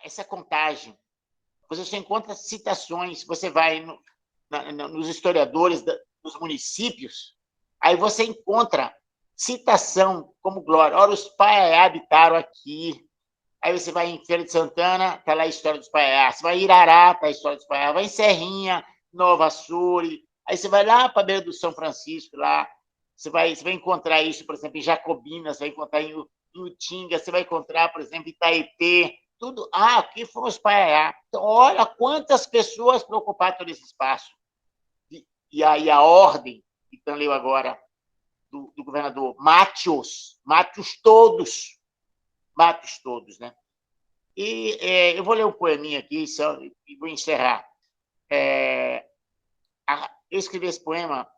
essa contagem. Você só encontra citações, você vai nos historiadores dos municípios, aí você encontra citação como glória. Ora, os Paiaiá habitaram aqui. Aí você vai em Feira de Santana, está lá a história dos Paiaiá. Você vai em Irará, está a história dos Paiaiá. Vai em Serrinha, Nova Açure. Aí você vai lá para a beira do São Francisco, lá. Você vai encontrar isso, por exemplo, em Jacobinas, vai encontrar em Utinga, você vai encontrar, por exemplo, em Itaetê. Tudo. Aqui foram os Paiaiá. Então, olha quantas pessoas para ocupar todo esse espaço. E aí a ordem, que então leu agora, do governador, mate-os todos, né? E eu vou ler um poeminha aqui e vou encerrar. Eu escrevi esse poema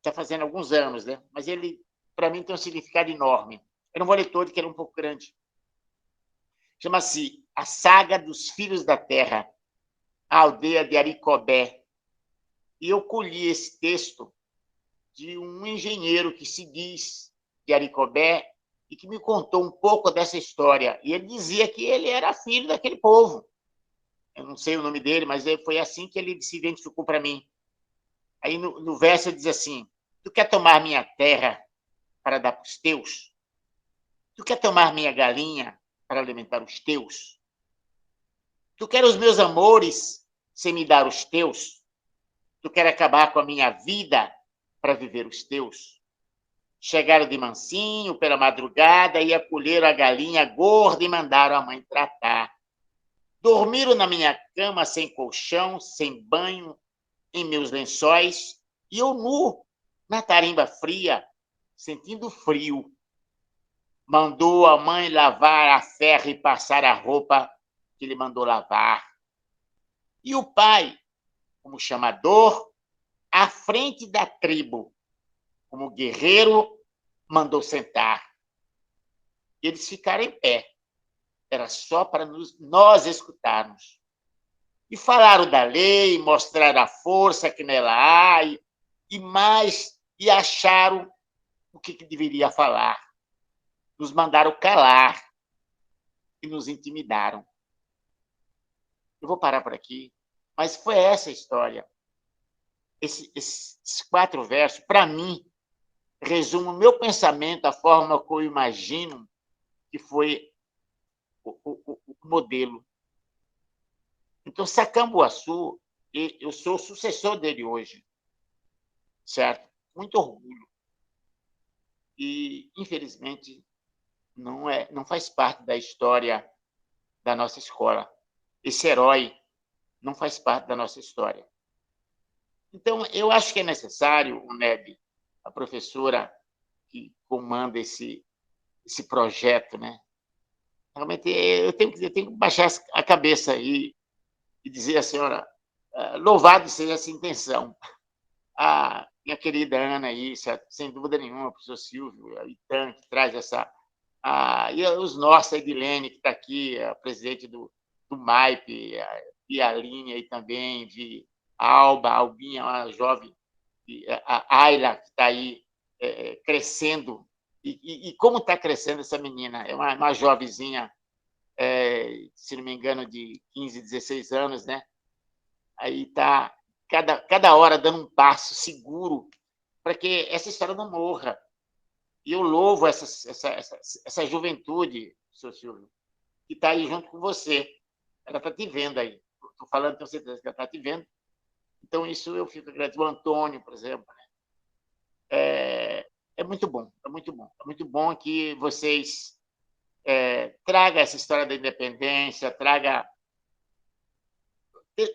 está fazendo alguns anos, né? Mas ele, para mim, tem um significado enorme. Eu não vou ler todo, que ele é um pouco grande. Chama-se A Saga dos Filhos da Terra, a aldeia de Aricobé. E eu colhi esse texto de um engenheiro que se diz de Aricobé e que me contou um pouco dessa história. E ele dizia que ele era filho daquele povo. Eu não sei o nome dele, mas foi assim que ele se identificou para mim. Aí no verso ele diz assim: tu quer tomar minha terra para dar para os teus? Tu quer tomar minha galinha para alimentar os teus? Tu quer os meus amores sem me dar os teus? Tu quer acabar com a minha vida para viver os teus? Chegaram de mansinho pela madrugada e acolheram a galinha gorda e mandaram a mãe tratar. Dormiram na minha cama sem colchão, sem banho, em meus lençóis, e eu nu, na tarimba fria, sentindo frio. Mandou a mãe lavar a ferro e passar a roupa que ele mandou lavar. E o pai, como chamador, à frente da tribo, como guerreiro, mandou sentar. Eles ficaram em pé. Era só para nós escutarmos. E falaram da lei, mostraram a força que nela há, e acharam o que deveria falar. Nos mandaram calar e nos intimidaram. Eu vou parar por aqui, mas foi essa a história. Esses 4 versos, para mim, resumem o meu pensamento, a forma que eu imagino que foi o modelo. Então, Sacambuaçu, eu sou o sucessor dele hoje, certo? Muito orgulho. E, infelizmente, não faz parte da história da nossa escola. Esse herói não faz parte da nossa história. Então, eu acho que é necessário, Neb, a professora que comanda esse projeto, né? Realmente, eu tenho que baixar a cabeça e dizer à senhora, louvado seja essa intenção. A minha querida Ana aí, sem dúvida nenhuma, o professor Silvio, a Itan, que traz essa... e os nossos, a Edilene, que está aqui, a presidente do MAIP, e a Aline aí também, de Alba, a Albinha, uma jovem, a Ayla, que está aí crescendo. E como está crescendo essa menina? É uma jovenzinha, se não me engano, de 15, 16 anos, né? Aí está cada hora dando um passo seguro para que essa história não morra. E eu louvo essa juventude, professor Silvio, que está aí junto com você. Ela está te vendo aí. Estou falando, tenho certeza que ela está te vendo. Então, isso eu fico agradecido. O Antônio, por exemplo. É muito bom, é muito bom. É muito bom que vocês tragam essa história da independência,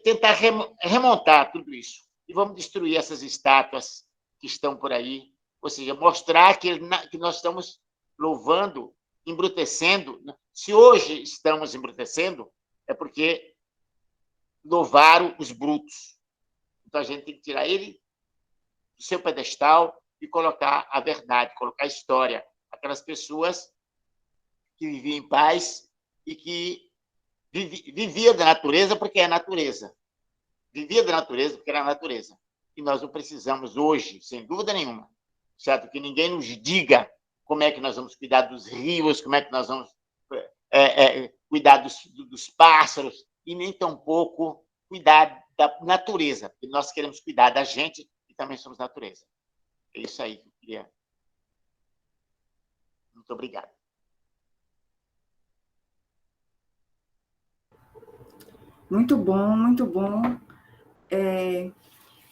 tentar remontar tudo isso. E vamos destruir essas estátuas que estão por aí, ou seja, mostrar que nós estamos louvando, embrutecendo. Se hoje estamos embrutecendo, é porque louvaram os brutos. Então, a gente tem que tirar ele do seu pedestal e colocar a verdade, colocar a história. Aquelas pessoas que viviam em paz e que vivia da natureza porque é a natureza. Vivia da natureza porque era a natureza. E nós não precisamos hoje, sem dúvida nenhuma, certo? Que ninguém nos diga como é que nós vamos cuidar dos rios, como é que nós vamos cuidar dos pássaros, e nem tampouco cuidar da natureza, porque nós queremos cuidar da gente e também somos natureza. É isso aí que eu queria. Muito obrigado. Muito bom, muito bom.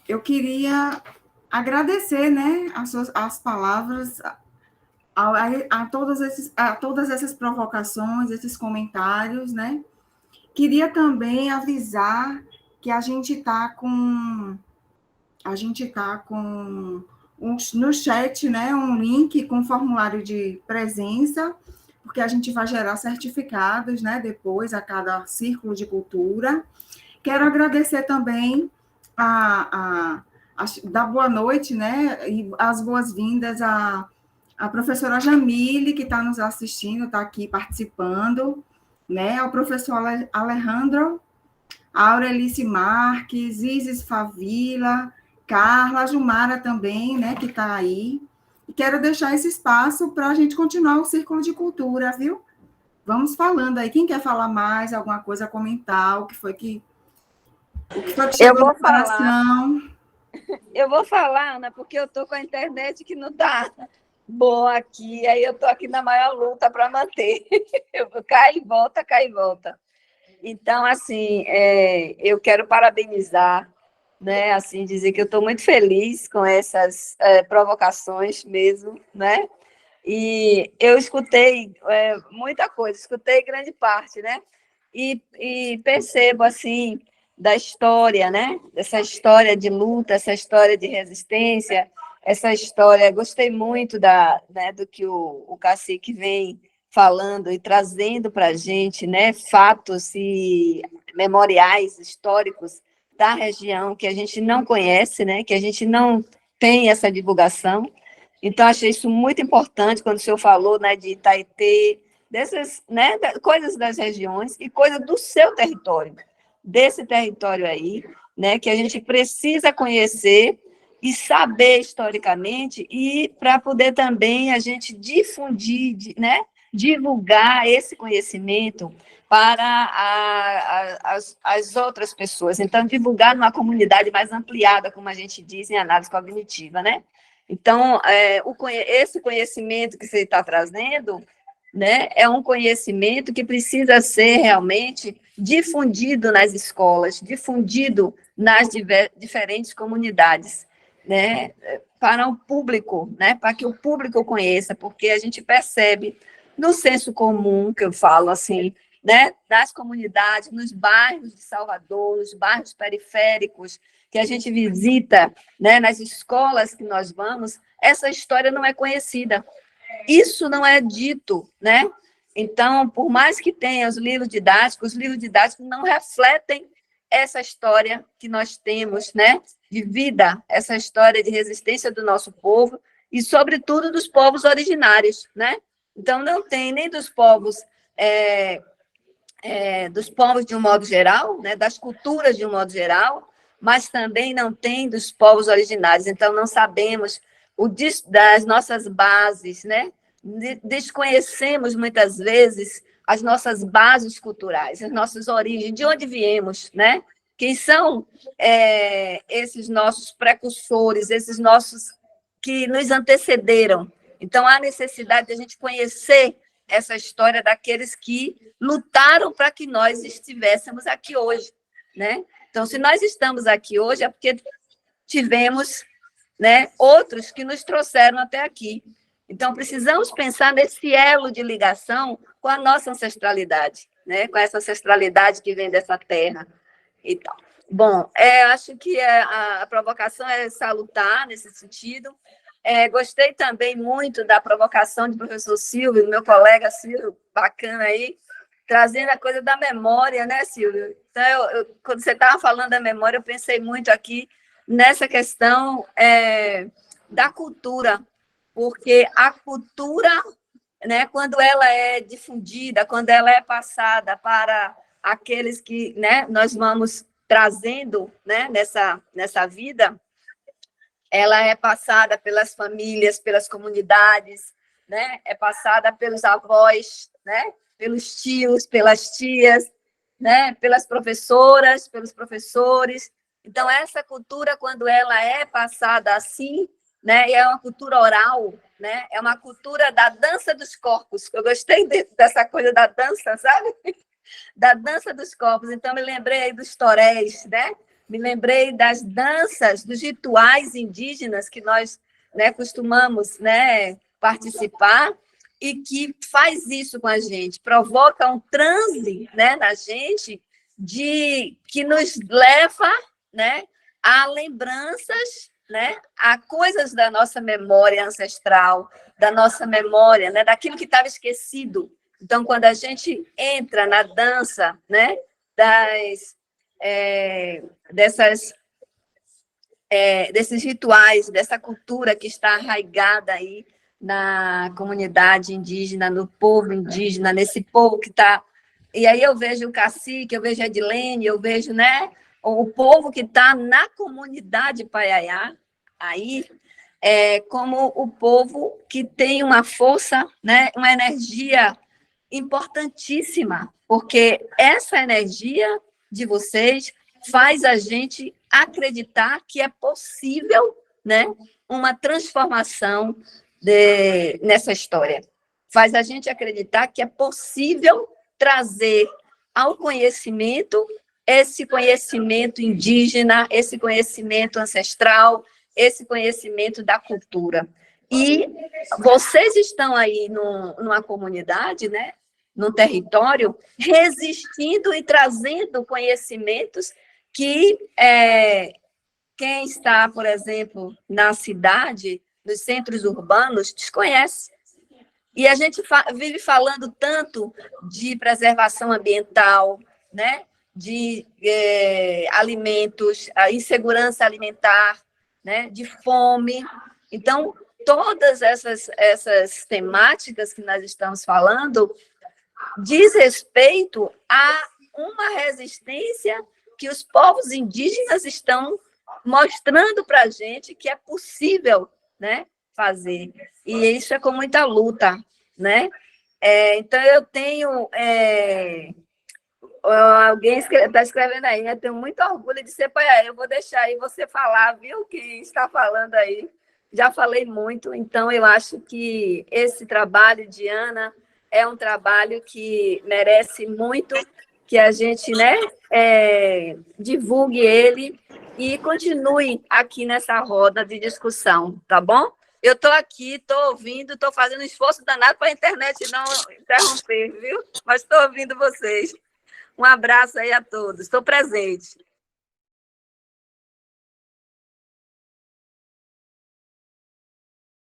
Eu queria agradecer, né, as palavras, a todas essas provocações, esses comentários, né? Queria também avisar que a gente tá com no chat, né, um link com formulário de presença, porque a gente vai gerar certificados, né, depois a cada círculo de cultura. Quero agradecer também dar boa noite, né, e as boas-vindas à professora Jamile, que está nos assistindo, está aqui participando, né, ao professor Alejandro, a Aurelice Marques, Isis Favila, Carla, Jumara também, né, que está aí. E quero deixar esse espaço para a gente continuar o Círculo de Cultura, viu? Vamos falando aí. Quem quer falar mais, alguma coisa, comentar, o que Eu chegou vou no falar, coração? Ana, porque eu estou com a internet que não está boa aqui, aí eu estou aqui na maior luta para manter. Eu cai e volta, cai e volta. Então, assim, eu quero parabenizar, né? Assim, dizer que eu estou muito feliz com essas provocações mesmo, né? E eu escutei muita coisa, escutei grande parte, né? E percebo, assim, da história, né? Essa história de luta, essa história de resistência, essa história. Gostei muito né, do que o Cacique vem falando e trazendo para a gente, né? Fatos e memoriais históricos da região que a gente não conhece, né? Que a gente não tem essa divulgação. Então, achei isso muito importante quando o senhor falou, né, de Itaitê, dessas, né, coisas das regiões e coisas do seu território, desse território aí, né, que a gente precisa conhecer e saber historicamente e para poder também a gente difundir, né, divulgar esse conhecimento para as outras pessoas. Então, divulgar numa comunidade mais ampliada, como a gente diz em análise cognitiva, né? Então, esse conhecimento que você está trazendo, né, é um conhecimento que precisa ser realmente difundido nas escolas, difundido nas diferentes comunidades, né, para o público, né, para que o público conheça, porque a gente percebe no senso comum, que eu falo assim, né, das comunidades, nos bairros de Salvador, nos bairros periféricos, que a gente visita, né, nas escolas que nós vamos, essa história não é conhecida. Isso não é dito, né? Então, por mais que tenha os livros didáticos não refletem essa história que nós temos, né, de vida, essa história de resistência do nosso povo e, sobretudo, dos povos originários, né? Então, não tem nem dos povos de um modo geral, né, das culturas de um modo geral, mas também não tem dos povos originários. Então, não sabemos das nossas bases, né? Desconhecemos, muitas vezes, as nossas bases culturais, as nossas origens, de onde viemos, né? Quem são esses nossos precursores, esses nossos que nos antecederam. Então, há necessidade de a gente conhecer essa história daqueles que lutaram para que nós estivéssemos aqui hoje, né? Então, se nós estamos aqui hoje, é porque tivemos, né, outros que nos trouxeram até aqui. Então, precisamos pensar nesse elo de ligação com a nossa ancestralidade, né? Com essa ancestralidade que vem dessa terra e tal. Bom, acho que a provocação é salutar nesse sentido. Gostei também muito da provocação do professor Silvio, meu colega Silvio, bacana aí, trazendo a coisa da memória, né, Silvio? Então, quando você estava falando da memória, eu pensei muito aqui nessa questão da cultura, porque a cultura, né, quando ela é difundida, quando ela é passada para aqueles que, né, nós vamos trazendo, né, nessa vida, ela é passada pelas famílias, pelas comunidades, né, é passada pelos avós, né, pelos tios, pelas tias, né? Pelas professoras, pelos professores. Então, essa cultura, quando ela é passada assim, né? E é uma cultura oral, né? É uma cultura da dança dos corpos. Eu gostei dessa coisa da dança, sabe? Da dança dos corpos. Então, me lembrei aí dos toréis, né? Me lembrei das danças, dos rituais indígenas que nós, né, costumamos, né, participar, e que faz isso com a gente, provoca um transe, né, na gente, que nos leva, né, a lembranças, né, a coisas da nossa memória ancestral, da nossa memória, né, daquilo que estava esquecido. Então, quando a gente entra na dança, né, desses rituais, dessa cultura que está arraigada aí na comunidade indígena, no povo indígena, nesse povo que está... E aí eu vejo o cacique, eu vejo a Edilene, eu vejo, né, o povo que está na comunidade Paiaiá, aí, como o povo que tem uma força, né, uma energia importantíssima, porque essa energia de vocês faz a gente acreditar que é possível, né, uma transformação nessa história. Faz a gente acreditar que é possível trazer ao conhecimento esse conhecimento indígena, esse conhecimento ancestral, esse conhecimento da cultura. E vocês estão aí numa comunidade, né, num território, resistindo e trazendo conhecimentos que quem está, por exemplo, na cidade, nos centros urbanos, desconhece. E a gente vive falando tanto de preservação ambiental, né? De alimentos, a insegurança alimentar, né? De fome. Então, todas essas temáticas que nós estamos falando diz respeito a uma resistência que os povos indígenas estão mostrando para a gente que é possível, né, fazer. E isso é com muita luta, né? Então, eu tenho... alguém está escrevendo aí, eu tenho muito orgulho de ser paiaiá. Eu vou deixar aí você falar, viu, quem está falando aí. Já falei muito, então eu acho que esse trabalho de Ana é um trabalho que merece muito que a gente, né, divulgue ele e continue aqui nessa roda de discussão, tá bom? Eu estou aqui, estou ouvindo, estou fazendo um esforço danado para a internet não interromper, viu? Mas estou ouvindo vocês. Um abraço aí a todos, estou presente.